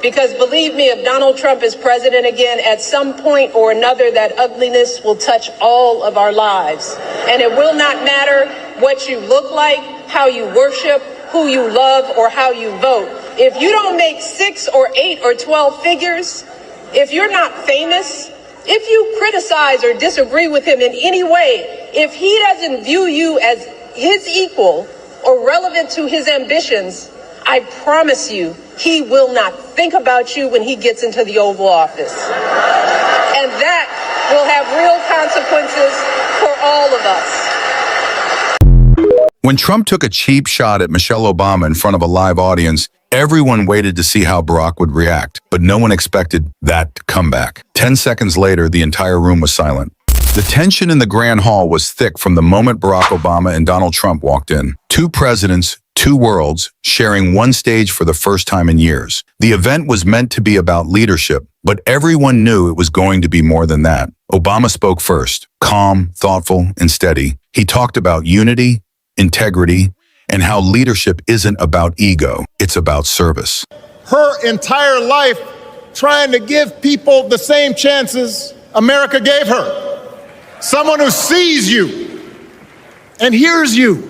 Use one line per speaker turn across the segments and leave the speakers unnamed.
Because believe me, if Donald Trump is president again, at some point or another, that ugliness will touch all of our lives. And it will not matter what you look like, how you worship, who you love, or how you vote. If you don't make 6 or 8 or 12 figures, if you're not famous, if you criticize or disagree with him in any way, if he doesn't view you as his equal or relevant to his ambitions, I promise you, he will not think about you when he gets into the Oval Office. And that will have real consequences for all of us.
When Trump took a cheap shot at Michelle Obama in front of a live audience, everyone waited to see how Barack would react, but no one expected that to come back. 10 seconds later, the entire room was silent. The tension in the Grand Hall was thick from the moment Barack Obama and Donald Trump walked in. Two presidents, two worlds, sharing one stage for the first time in years. The event was meant to be about leadership, but everyone knew it was going to be more than that. Obama spoke first, calm, thoughtful, and steady. He talked about unity, integrity, and how leadership isn't about ego, it's about service.
Her entire life trying to give people the same chances America gave her. Someone who sees you and hears you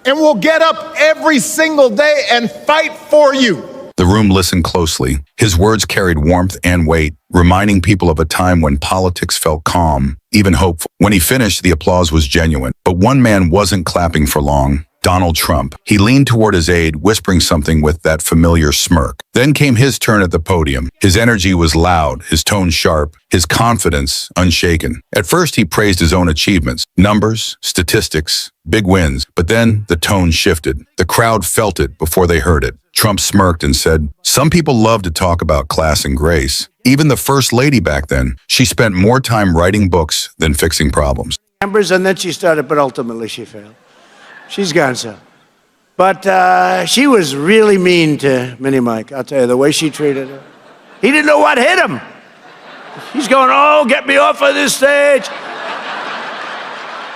and will get up every single day and fight for you.
The room listened closely. His words carried warmth and weight, reminding people of a time when politics felt calm, even hopeful. When he finished, the applause was genuine. But one man wasn't clapping for long. Donald Trump. He leaned toward his aide, whispering something with that familiar smirk. Then came his turn at the podium. His energy was loud, his tone sharp, his confidence unshaken. At first, he praised his own achievements, numbers, statistics, big wins. But then the tone shifted. The crowd felt it before they heard it. Trump smirked and said, "Some people love to talk about class and grace. Even the first lady back then, she spent more time writing books than fixing problems."
And then she started, but ultimately she failed. She's gone, so. But she was really mean to Mini Mike. I'll tell you, the way she treated her. He didn't know what hit him. He's going, "Oh, get me off of this stage.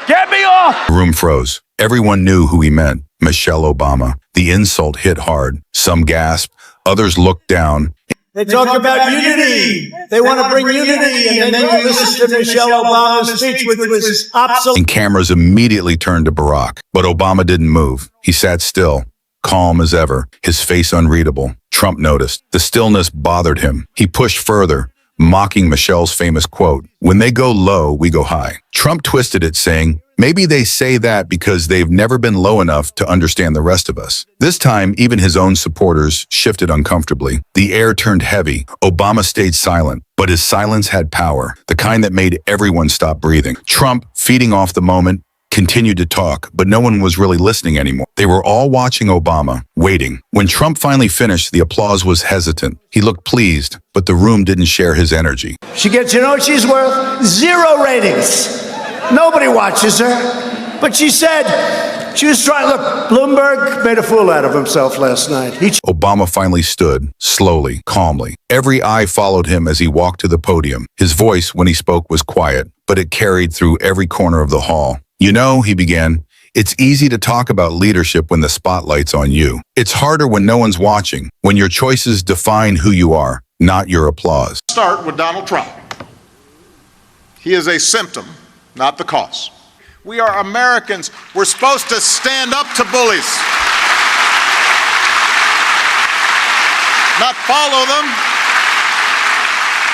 Get me off."
The room froze. Everyone knew who he meant, Michelle Obama. The insult hit hard. Some gasped, others looked down.
They talk about unity. They want to bring unity, and then you listen to Michelle Obama's speech, which was absolute.
And cameras immediately turned to Barack. But Obama didn't move. He sat still, calm as ever, his face unreadable. Trump noticed. The stillness bothered him. He pushed further, mocking Michelle's famous quote, "When they go low, we go high." Trump twisted it, saying, "Maybe they say that because they've never been low enough to understand the rest of us." This time, even his own supporters shifted uncomfortably. The air turned heavy. Obama stayed silent, but his silence had power, the kind that made everyone stop breathing. Trump, feeding off the moment, continued to talk, but no one was really listening anymore. They were all watching Obama, waiting. When Trump finally finished, the applause was hesitant. He looked pleased, but the room didn't share his energy.
She gets, you know what she's worth? 0 ratings. Nobody watches her. But she said, she was trying, look, Bloomberg made a fool out of himself last night.
Obama finally stood, slowly, calmly. Every eye followed him as he walked to the podium. His voice, when he spoke, was quiet, but it carried through every corner of the hall. "You know," he began, "it's easy to talk about leadership when the spotlight's on you. It's harder when no one's watching, when your choices define who you are, not your applause."
Start with Donald Trump. He is a symptom, not the cause. We are Americans. We're supposed to stand up to bullies, not follow them.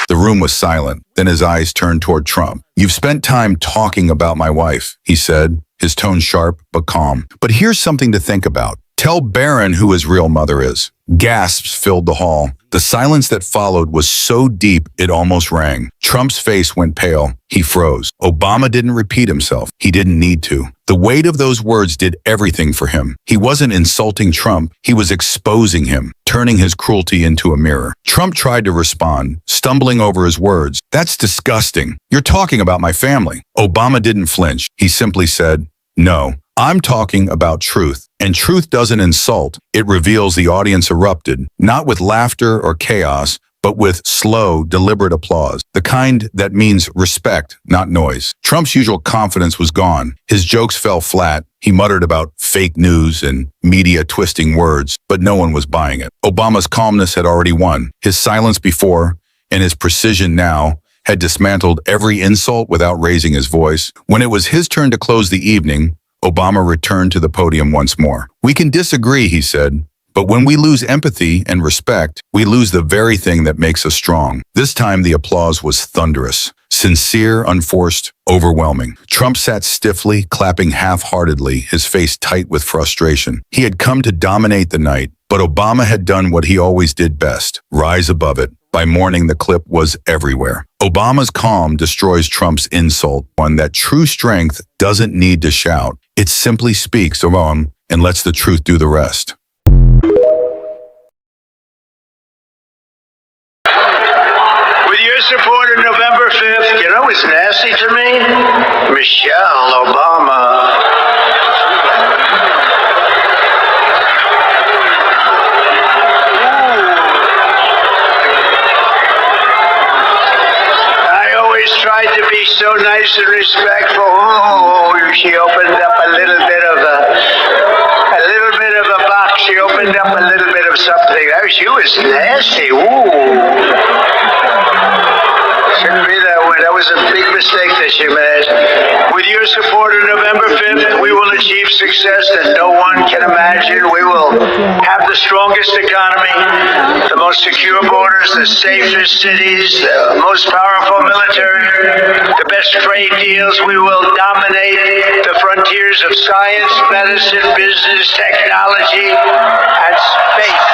The room was silent. Then his eyes turned toward Trump. "You've spent time talking about my wife," he said, his tone sharp but calm. "But here's something to think about. Tell Barron who his real mother is." Gasps filled the hall. The silence that followed was so deep it almost rang. Trump's face went pale. He froze. Obama didn't repeat himself. He didn't need to. The weight of those words did everything for him. He wasn't insulting Trump. He was exposing him, turning his cruelty into a mirror. Trump tried to respond, stumbling over his words. "That's disgusting. You're talking about my family." Obama didn't flinch. He simply said, "No, I'm talking about truth. And truth doesn't insult. It reveals." The audience erupted, not with laughter or chaos, but with slow, deliberate applause, the kind that means respect, not noise. Trump's usual confidence was gone. His jokes fell flat. He muttered about fake news and media twisting words, but no one was buying it. Obama's calmness had already won. His silence before and his precision now had dismantled every insult without raising his voice. When it was his turn to close the evening, Obama returned to the podium once more. "We can disagree," he said, "but when we lose empathy and respect, we lose the very thing that makes us strong." This time the applause was thunderous, sincere, unforced, overwhelming. Trump sat stiffly, clapping half-heartedly, his face tight with frustration. He had come to dominate the night, but Obama had done what he always did best, rise above it. By morning, the clip was everywhere. Obama's calm destroys Trump's insult, one that true strength doesn't need to shout. It simply speaks of him and lets the truth do the rest.
With your support on November 5th, you know what's nasty to me? Michelle Obama. Tried to be so nice and respectful. Oh, she opened up a little bit of a box. She opened up a little bit of something. Oh, she was nasty. Ooh. Shouldn't be that way. That was a big mistake that she made. With your support on November 5th, we will achieve success that no one can imagine. We will have the strongest economy, the most secure borders, the safest cities, the most powerful military, the best trade deals. We will dominate the frontiers of science, medicine, business, technology, and space.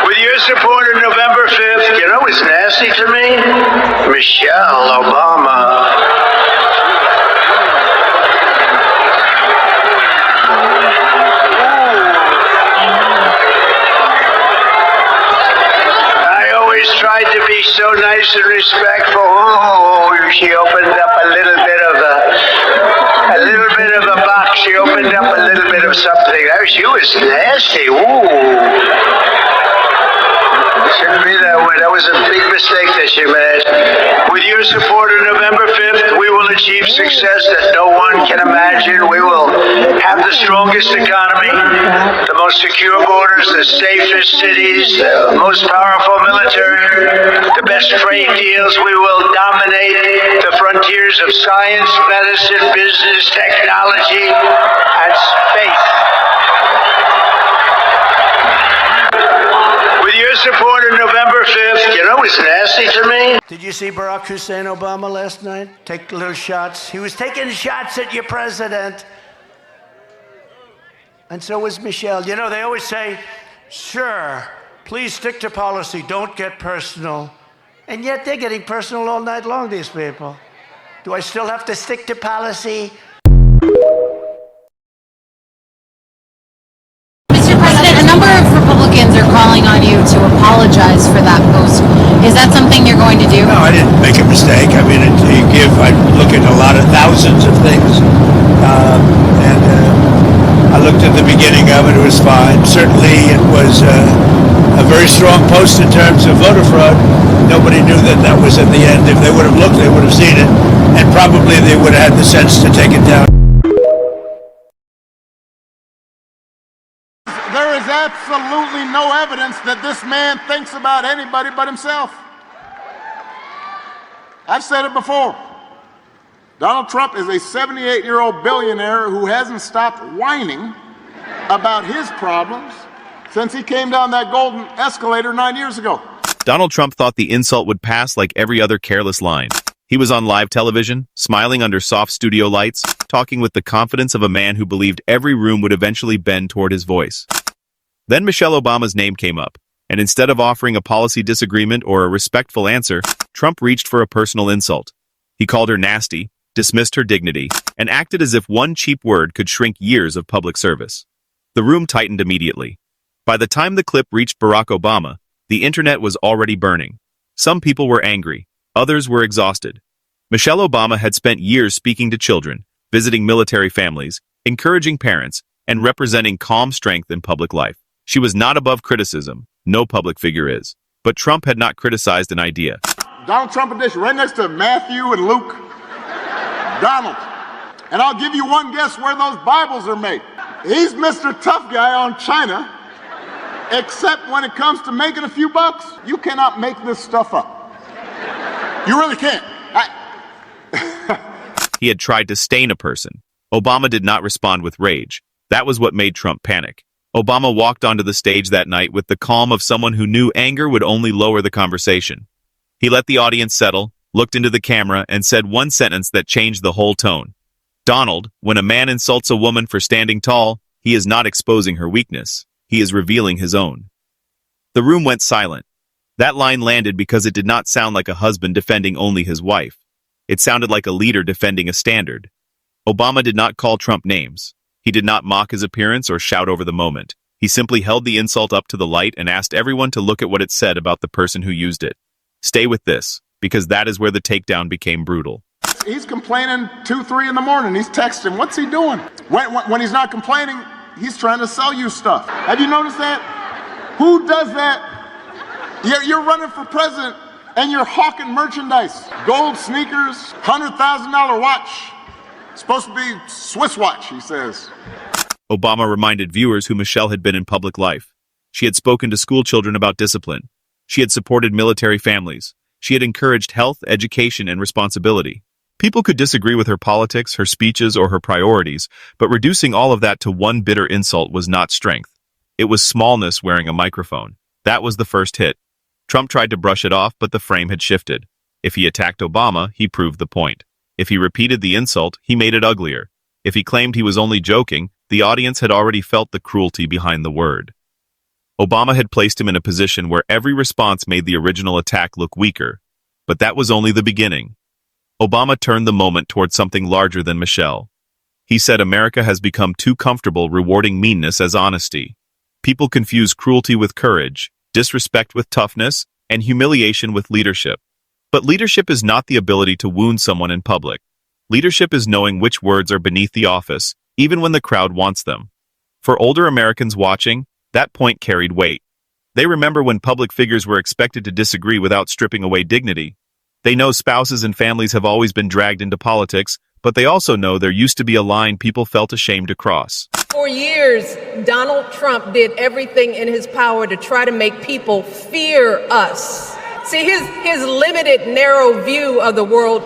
With your support on November 5th, you know what's nasty to me? Michelle Obama. Tried to be so nice and respectful. Oh, she opened up a little bit of a box. She opened up a little bit of something. Oh, she was nasty. Ooh. Shouldn't be that way. That was a big mistake that she made. With your support on November 5th, we will achieve success that no one can imagine. We will have the strongest economy, the most secure borders, the safest cities, the most powerful military, the best trade deals. We will dominate the frontiers of science, medicine, business, technology, and space. With your support on November 5th, you know what's nasty to me?
Did you see Barack Hussein Obama last night? Take little shots. He was taking shots at your president. And so was Michelle. You know, they always say, sure, please stick to policy, don't get personal. And yet they're getting personal all night long, these people. Do I still have to stick to policy?
Mr. President, a number of Republicans are calling on you to apologize for that post. Is that something you're going to do?
No, I didn't make a mistake. I mean, I look at a lot of thousands of things. I looked at the beginning of it, it was fine. Certainly it was a very strong post in terms of voter fraud. Nobody knew that that was at the end. If they would have looked, they would have seen it. And probably they would have had the sense to take it down.
There is absolutely no evidence that this man thinks about anybody but himself. I've said it before. Donald Trump is a 78-year-old billionaire who hasn't stopped whining about his problems since he came down that golden escalator 9 years ago.
Donald Trump thought the insult would pass like every other careless line. He was on live television, smiling under soft studio lights, talking with the confidence of a man who believed every room would eventually bend toward his voice. Then Michelle Obama's name came up, and instead of offering a policy disagreement or a respectful answer, Trump reached for a personal insult. He called her nasty, dismissed her dignity, and acted as if one cheap word could shrink years of public service. The room tightened immediately. By the time the clip reached Barack Obama, the internet was already burning. Some people were angry, others were exhausted. Michelle Obama had spent years speaking to children, visiting military families, encouraging parents, and representing calm strength in public life. She was not above criticism. No public figure is. But Trump had not criticized an idea.
Donald Trump edition, right next to Matthew and Luke. Donald. And I'll give you one guess where those Bibles are made. He's Mr. Tough Guy on China, except when it comes to making a few bucks. You cannot make this stuff up. You really can't.
He had tried to stain a person. Obama did not respond with rage. That was what made Trump panic. Obama walked onto the stage that night with the calm of someone who knew anger would only lower the conversation. He let the audience settle, looked into the camera, and said one sentence that changed the whole tone. Donald, when a man insults a woman for standing tall, he is not exposing her weakness. He is revealing his own. The room went silent. That line landed because it did not sound like a husband defending only his wife. It sounded like a leader defending a standard. Obama did not call Trump names. He did not mock his appearance or shout over the moment. He simply held the insult up to the light and asked everyone to look at what it said about the person who used it. Stay with this, because that is where the takedown became brutal.
He's complaining 2, 3 in the morning. He's texting. What's he doing? When he's not complaining, he's trying to sell you stuff. Have you noticed that? Who does that? You're running for president and you're hawking merchandise. Gold sneakers, $100,000 watch. Supposed to be Swiss watch, he says.
Obama reminded viewers who Michelle had been in public life. She had spoken to school children about discipline. She had supported military families. She had encouraged health, education, and responsibility. People could disagree with her politics, her speeches, or her priorities, but reducing all of that to one bitter insult was not strength. It was smallness wearing a microphone. That was the first hit. Trump tried to brush it off, but the frame had shifted. If he attacked Obama, he proved the point. If he repeated the insult, he made it uglier. If he claimed he was only joking, the audience had already felt the cruelty behind the word. Obama had placed him in a position where every response made the original attack look weaker. But that was only the beginning. Obama turned the moment toward something larger than Michelle. He said America has become too comfortable rewarding meanness as honesty. People confuse cruelty with courage, disrespect with toughness, and humiliation with leadership. But leadership is not the ability to wound someone in public. Leadership is knowing which words are beneath the office, even when the crowd wants them. For older Americans watching, that point carried weight. They remember when public figures were expected to disagree without stripping away dignity. They know spouses and families have always been dragged into politics, but they also know there used to be a line people felt ashamed to cross.
For years, Donald Trump did everything in his power to try to make people fear us. See, his limited, narrow view of the world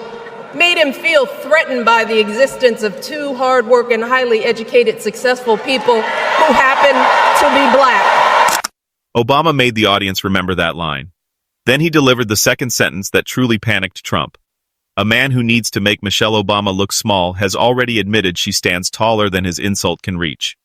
made him feel threatened by the existence of two hardworking, highly educated, successful people who happen to be black.
Obama made the audience remember that line. Then he delivered the second sentence that truly panicked Trump. A man who needs to make Michelle Obama look small has already admitted she stands taller than his insult can reach.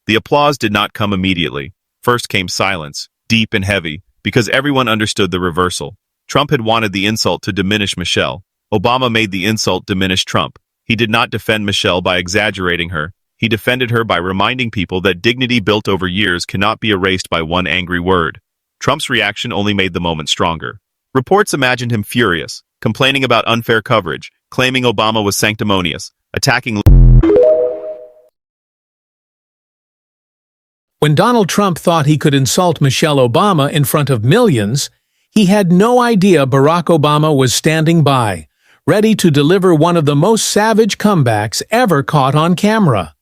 The applause did not come immediately. First came silence, deep and heavy, because everyone understood the reversal. Trump had wanted the insult to diminish Michelle. Obama made the insult diminish Trump. He did not defend Michelle by exaggerating her. He defended her by reminding people that dignity built over years cannot be erased by one angry word. Trump's reaction only made the moment stronger. Reports imagined him furious, complaining about unfair coverage, claiming Obama was sanctimonious, attacking.
When Donald Trump thought he could insult Michelle Obama in front of millions, he had no idea Barack Obama was standing by, ready to deliver one of the most savage comebacks ever caught on camera.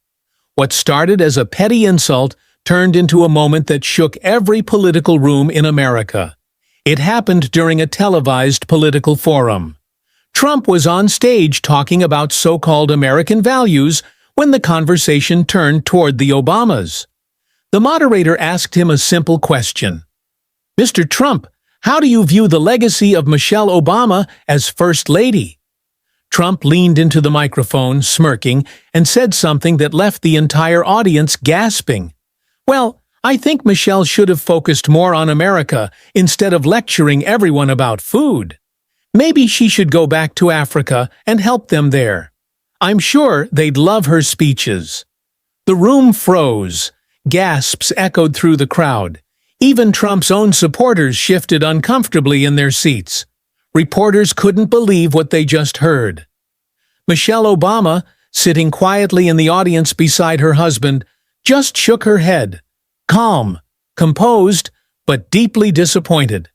What started as a petty insult turned into a moment that shook every political room in America. It happened during a televised political forum. Trump was on stage talking about so-called American values when the conversation turned toward the Obamas. The moderator asked him a simple question. "Mr. Trump, how do you view the legacy of Michelle Obama as First Lady?" Trump leaned into the microphone, smirking, and said something that left the entire audience gasping. "Well, I think Michelle should have focused more on America instead of lecturing everyone about food. Maybe she should go back to Africa and help them there. I'm sure they'd love her speeches." The room froze. Gasps echoed through the crowd. Even Trump's own supporters shifted uncomfortably in their seats. Reporters couldn't believe what they just heard. Michelle Obama, sitting quietly in the audience beside her husband, just shook her head. calm, composed, but deeply disappointed.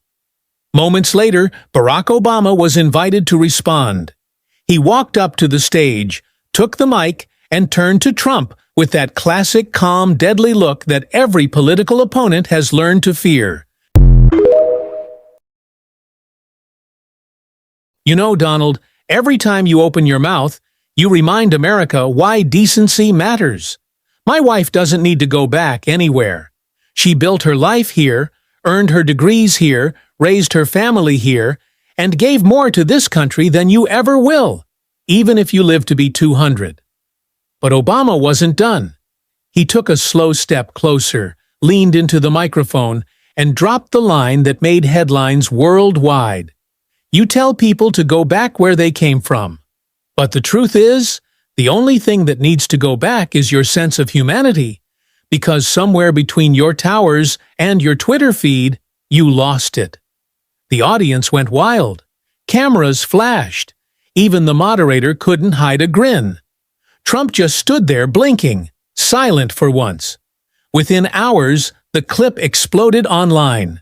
Moments later, Barack Obama was invited to respond. He walked up to the stage, took the mic, and turned to Trump with that classic calm, deadly look that every political opponent has learned to fear. You know, Donald, every time you open your mouth, you remind America why decency matters. My wife doesn't need to go back anywhere. She built her life here, earned her degrees here, raised her family here, and gave more to this country than you ever will, even if you live to be 200. But Obama wasn't done. He took a slow step closer, leaned into the microphone, and dropped the line that made headlines worldwide. You tell people to go back where they came from. But the truth is, the only thing that needs to go back is your sense of humanity, because somewhere between your towers and your Twitter feed, you lost it. The audience went wild. Cameras flashed. Even the moderator couldn't hide a grin. Trump just stood there blinking, silent for once. Within hours, the clip exploded online.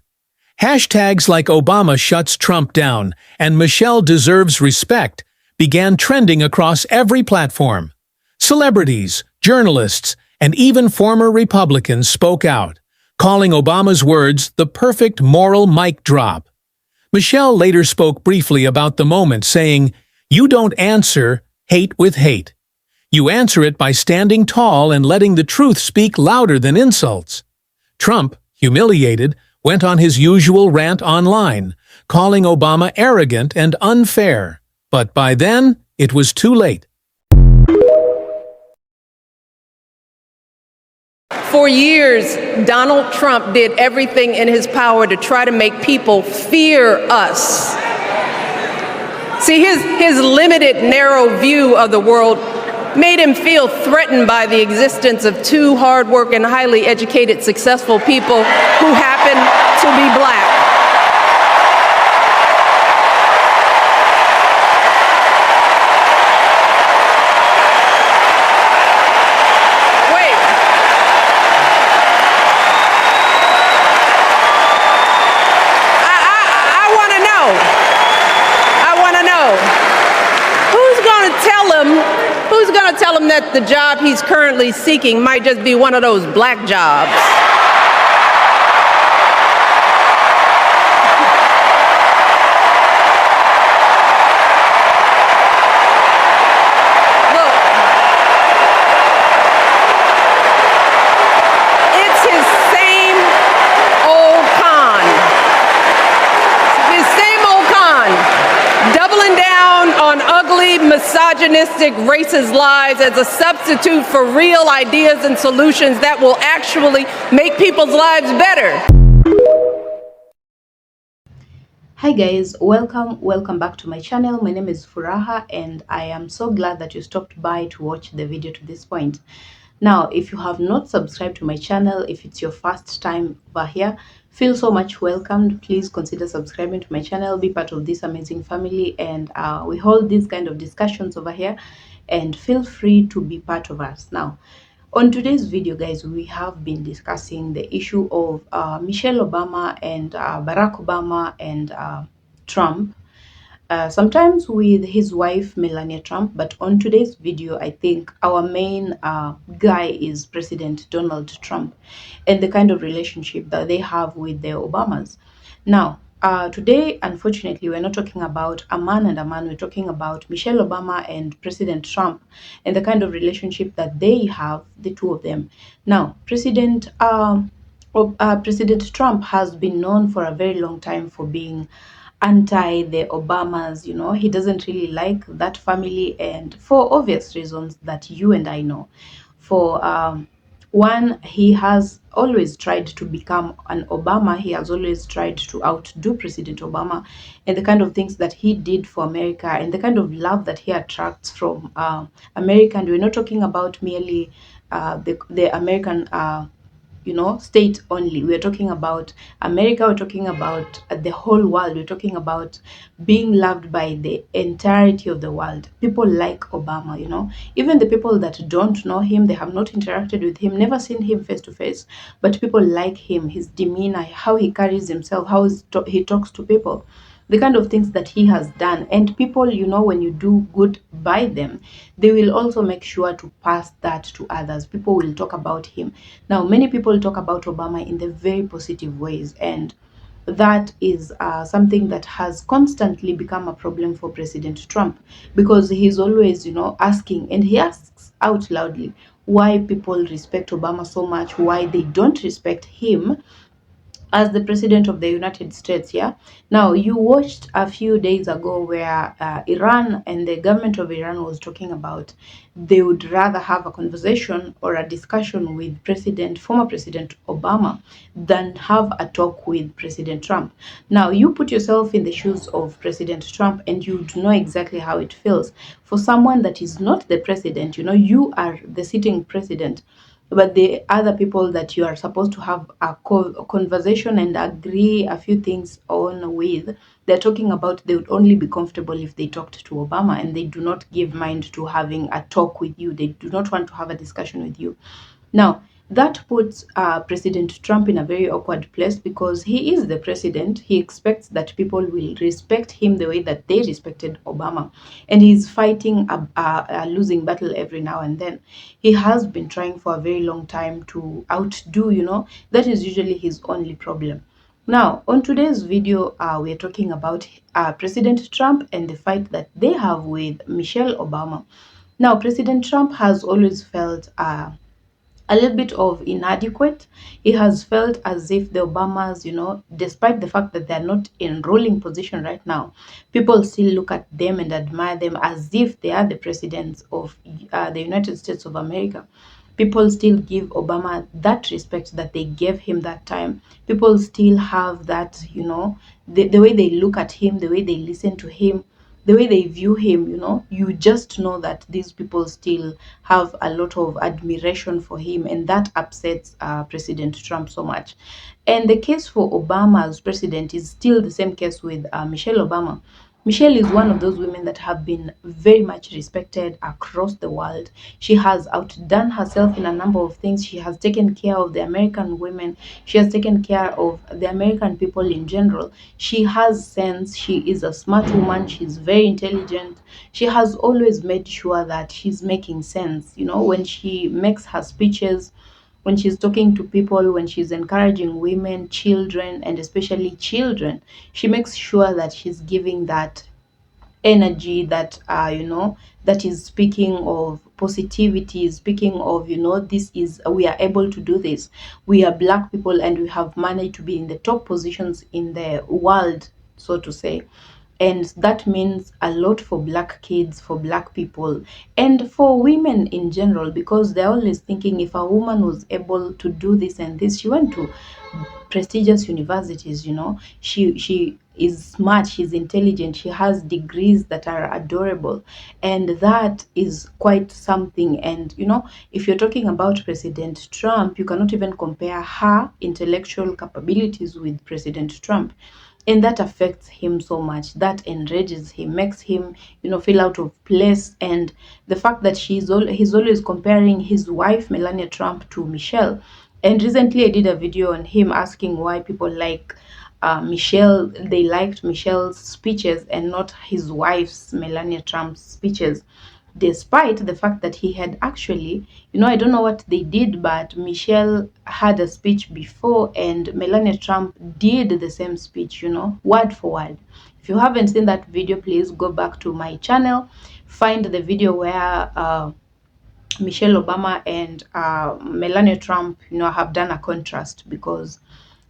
Hashtags like Obama shuts Trump down and Michelle deserves respect began trending across every platform. Celebrities, journalists, and even former Republicans spoke out, calling Obama's words the perfect moral mic drop. Michelle later spoke briefly about the moment, saying, "You don't answer hate with hate. You answer it by standing tall and letting the truth speak louder than insults." Trump, humiliated, went on his usual rant online, calling Obama arrogant and unfair. But by then, it was too late.
For years, Donald Trump did everything in his power to try to make people fear us. See, his limited, narrow view of the world made him feel threatened by the existence of two hardworking, highly educated, successful people who happen to be black. Tell him that the job he's currently seeking might just be one of those black jobs. Look, it's his same old con. His same old con. Doubling down on ugly, misogynistic, racist lies as a substitute for real ideas and solutions that will actually make people's lives better.
Hi guys, welcome back to my channel. My name is Furaha and I am so glad that you stopped by to watch the video to this point. Now, if you have not subscribed to my channel, if it's your first time over here, feel so much welcomed. Please consider subscribing to my channel, be part of this amazing family, and we hold these kind of discussions over here, and feel free to be part of us. Now, on today's video, guys, we have been discussing the issue of Michelle Obama and Barack Obama and Trump. Sometimes with his wife Melania Trump, but on today's video I think our main guy is President Donald Trump and the kind of relationship that they have with the Obamas. Now today, unfortunately, we're not talking about a man and a man. We're talking about Michelle Obama and President Trump and the kind of relationship that they have, the two of them. Now, President Trump has been known for a very long time for being anti the Obamas. You know, he doesn't really like that family, and for obvious reasons that you and I know. For one, he has always tried to become an Obama. He has always tried to outdo President Obama, and the kind of things that he did for America and the kind of love that he attracts from America. And we're not talking about merely the American state only. We're talking about America. We're talking about the whole world. We're talking about being loved by the entirety of the world. People like Obama, even the people that don't know him, they have not interacted with him, never seen him face to face, but people like him, his demeanor, how he carries himself, how he talks to people, the kind of things that he has done. And people, when you do good by them, they will also make sure to pass that to others. People will talk about him. Now, many people talk about Obama in the very positive ways, and that is something that has constantly become a problem for President Trump, because he's always, asking, and he asks out loudly, why people respect Obama so much, why they don't respect him as the president of the United States. Yeah. Now, you watched a few days ago where Iran and the government of Iran was talking about they would rather have a conversation or a discussion with former President Obama than have a talk with President Trump. Now, you put yourself in the shoes of President Trump and you do know exactly how it feels. For someone that is not the president, you are the sitting president, but the other people that you are supposed to have a conversation and agree a few things on with, they're talking about they would only be comfortable if they talked to Obama, and they do not give mind to having a talk with you. They do not want to have a discussion with you. Now, that puts President Trump in a very awkward place, because he is the president. He expects that people will respect him the way that they respected Obama. And he's fighting a losing battle every now and then. He has been trying for a very long time to outdo, that is usually his only problem. Now, on today's video, we're talking about President Trump and the fight that they have with Michelle Obama. Now, President Trump has always felt a little bit of inadequate. He has felt as if the Obamas, despite the fact that they're not in ruling position right now, people still look at them and admire them as if they are the presidents of the United States of America. People still give Obama that respect that they gave him that time. People still have that, the way they look at him, the way they listen to him, the way they view him, you just know that these people still have a lot of admiration for him, and that upsets President Trump so much. And the case for Obama as president is still the same case with Michelle Obama. Michelle is one of those women that have been very much respected across the world. She has outdone herself in a number of things. She has taken care of the American women. She has taken care of the American people in general. She has sense. She is a smart woman. She's very intelligent. She has always made sure that she's making sense, when she makes her speeches, when she's talking to people, when she's encouraging women, children, and especially children. She makes sure that she's giving that energy that that is speaking of positivity, speaking of we are able to do this. We are Black people and we have managed to be in the top positions in the world, so to say. And that means a lot for Black kids, for Black people, and for women in general, because they're always thinking, if a woman was able to do this and this, she went to prestigious universities, she is smart, she's intelligent, she has degrees that are adorable, and that is quite something. And if you're talking about President Trump, you cannot even compare her intellectual capabilities with President Trump. And that affects him so much. That enrages him, makes him, feel out of place. And the fact that he's always comparing his wife, Melania Trump, to Michelle. And recently I did a video on him asking why people like Michelle, they liked Michelle's speeches and not his wife's, Melania Trump's, speeches, despite the fact that he had actually, I don't know what they did, but Michelle had a speech before and Melania Trump did the same speech, word for word. If you haven't seen that video, please go back to my channel, find the video where Michelle Obama and Melania Trump, have done a contrast, because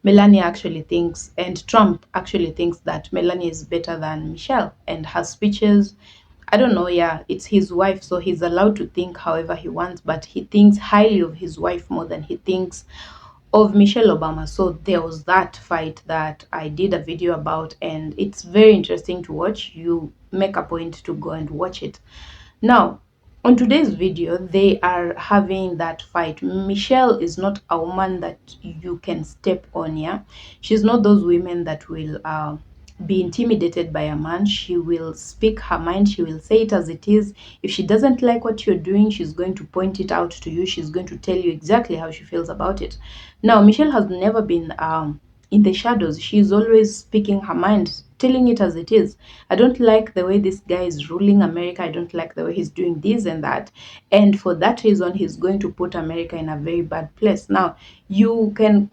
Melania actually thinks, and Trump actually thinks, that Melania is better than Michelle, and her speeches, I don't know, yeah, it's his wife, so he's allowed to think however he wants, but he thinks highly of his wife more than he thinks of Michelle Obama. So there was that fight that I did a video about, and it's very interesting to watch. You make a point to go and watch it. Now, On today's video, they are having that fight. Michelle is not a woman that you can step on. Yeah, she's not those women that will be intimidated by a man. She will speak her mind. She will say it as it is. If she doesn't like what you're doing, she's going to point it out to you. She's going to tell you exactly how she feels about it. Now, Michelle has never been in the shadows. She's always speaking her mind, telling it as it is. I don't like the way this guy is ruling America. I don't like the way he's doing this and that. And for that reason, he's going to put America in a very bad place. Now, you can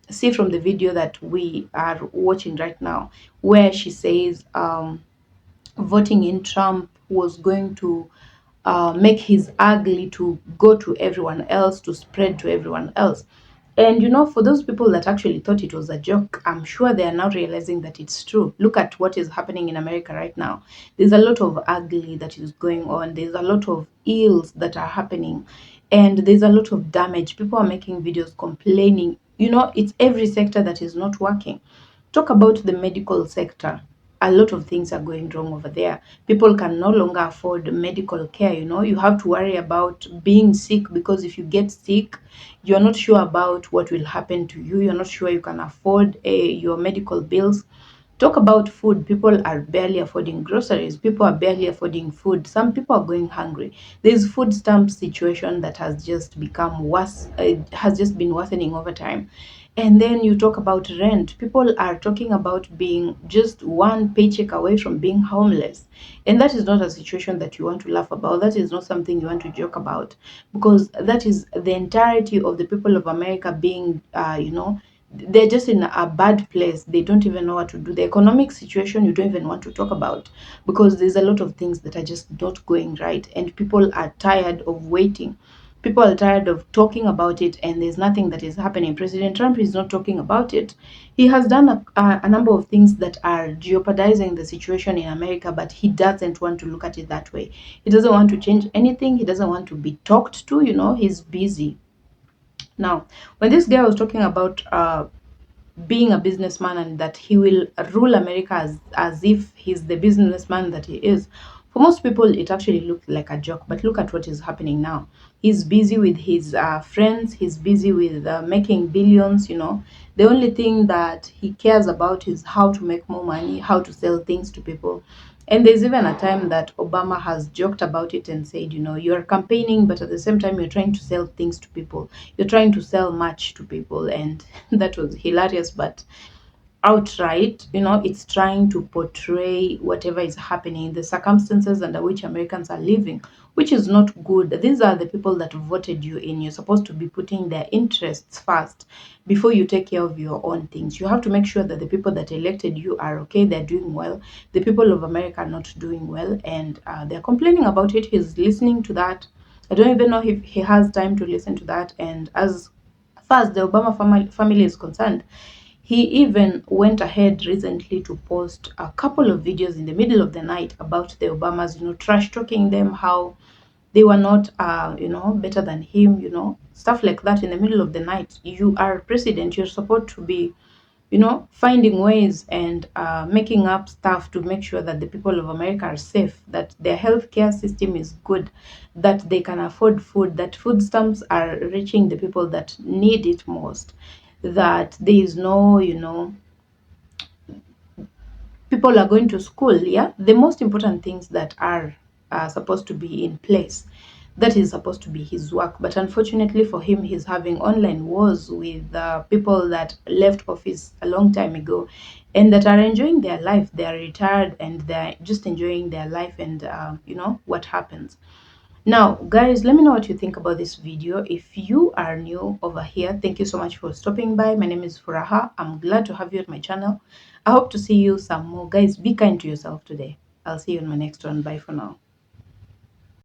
see from the video that we are watching right now, where she says voting in Trump was going to make his ugly to go to everyone else, to spread to everyone else. And you know, for those people that actually thought it was a joke, I'm sure they are now realizing that it's true. Look at what is happening in America right now. There's a lot of ugly that is going on. There's a lot of ills that are happening. And there's a lot of damage. People are making videos complaining. You know, it's every sector that is not working. Talk about the medical sector. A lot of things are going wrong over there. People can no longer afford medical care. You know, you have to worry about being sick, because if you get sick, you're not sure about what will happen to you. You're not sure you can afford your medical bills. Talk about food. People are barely affording groceries. People are barely affording food. Some people are going hungry. There's food stamp situation that has just become worse, has just been worsening over time. And then you talk about rent. People are talking about being just one paycheck away from being homeless. And that is not a situation that you want to laugh about. That is not something you want to joke about, because that is the entirety of the people of America being, you know, they're just in a bad place. They don't even know what to do. The economic situation you don't even want to talk about, because there's a lot of things that are just not going right, and people are tired of waiting. People are tired of talking about it, and there's nothing that is happening. President Trump is not talking about it. He has done a number of things that are jeopardizing the situation in America, but he doesn't want to look at it that way. He doesn't want to change anything. He doesn't want to be talked to. You know, he's busy. Now, when this guy was talking about being a businessman and that he will rule America as if he's the businessman that he is, for most people it actually looked like a joke. But look at what is happening now. He's busy with his friends. He's busy with making billions. You know, the only thing that he cares about is how to make more money, how to sell things to people. And there's even a time that Obama has joked about it and said, you know, you're campaigning, but at the same time, you're trying to sell things to people. You're trying to sell much to people. And that was hilarious, but outright, you know, it's trying to portray whatever is happening, the circumstances under which Americans are living, which is not good. These are the people that voted you in. You're supposed to be putting their interests first before you take care of your own things. You have to make sure that the people that elected you are okay, they're doing well. The people of America are not doing well, and they're complaining about it. He's listening to that. I don't even know if he has time to listen to that. And as far as the Obama family is concerned, he even went ahead recently to post a couple of videos in the middle of the night about the Obamas, you know, trash talking them, how they were not, you know, better than him, you know, stuff like that in the middle of the night. You are president. You're supposed to be, you know, finding ways and making up stuff to make sure that the people of America are safe, that their healthcare system is good, that they can afford food, that food stamps are reaching the people that need it most, that there is no, you know, people are going to school. Yeah, the most important things that are supposed to be in place. That is supposed to be his work. But unfortunately for him, he's having online wars with people that left office a long time ago and that are enjoying their life. They are retired and they're just enjoying their life, and you know what happens. Now, guys, let me know what you think about this video. If you are new over here, thank you so much for stopping by. My name is Furaha. I'm glad to have you at my channel. I hope to see you some more. Guys, be kind to yourself today. I'll see you in my next one. Bye for now.